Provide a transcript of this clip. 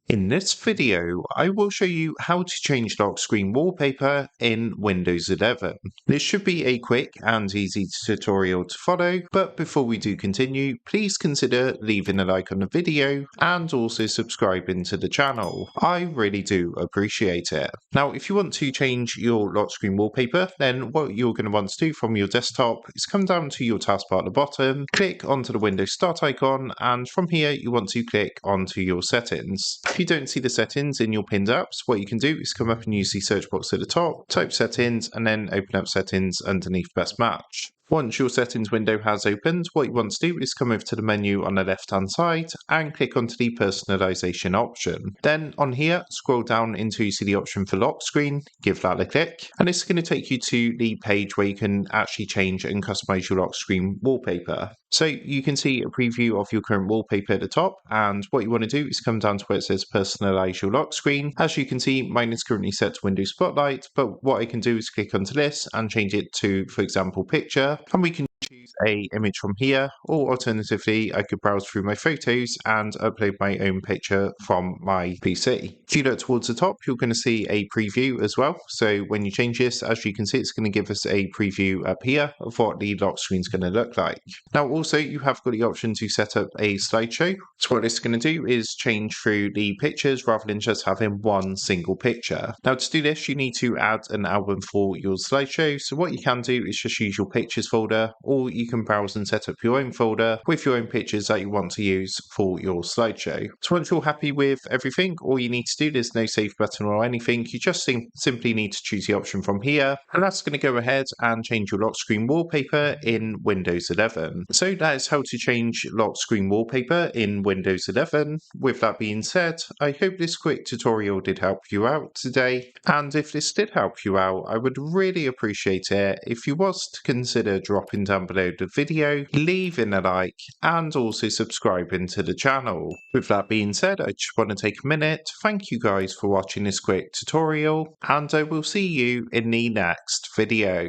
In this video, I will show you how to change lock screen wallpaper in Windows 11. This should be a quick and easy tutorial to follow, but before we do continue, please consider leaving a like on the video and also subscribing to the channel. I really do appreciate it. Now, if you want to change your lock screen wallpaper, then what you're going to want to do from your desktop is come down to your taskbar at the bottom, click onto the Windows Start icon, and from here you want to click onto your settings. If you don't see the settings in your pinned apps, what you can do is come up and use the search box at the top, type settings, and then open up settings underneath best match. Once your settings window has opened, what you want to do is come over to the menu on the left hand side and click onto the personalization option. Then on here, scroll down until you see the option for lock screen, give that a click, and it's going to take you to the page where you can actually change and customize your lock screen wallpaper. So you can see a preview of your current wallpaper at the top, and what you want to do is come down to where it says personalize your lock screen. As you can see, mine is currently set to Windows Spotlight, but what I can do is click onto this and change it to, for example, picture, and we can choose a image from here, or alternatively I could browse through my photos and upload my own picture from my PC. If you look towards the top, you're going to see a preview as well. So when you change this, as you can see, it's going to give us a preview up here of what the lock screen is going to look like. Now also you have got the option to set up a slideshow. So what it's going to do is change through the pictures rather than just having one single picture. Now to do this, you need to add an album for your slideshow. So what you can do is just use your pictures folder, or you can browse and set up your own folder with your own pictures that you want to use for your slideshow. So once you're happy with everything, all you need to do, there's no save button or anything, you just simply need to choose the option from here, and that's going to go ahead and change your lock screen wallpaper in Windows 11. So that is how to change lock screen wallpaper in Windows 11. With that being said, I hope this quick tutorial did help you out today, and if this did help you out, I would really appreciate it if you was to consider dropping down below the video, leaving a like, and also subscribing to the channel. With that being said, I just want to take a minute to thank you guys for watching this quick tutorial, and I will see you in the next video.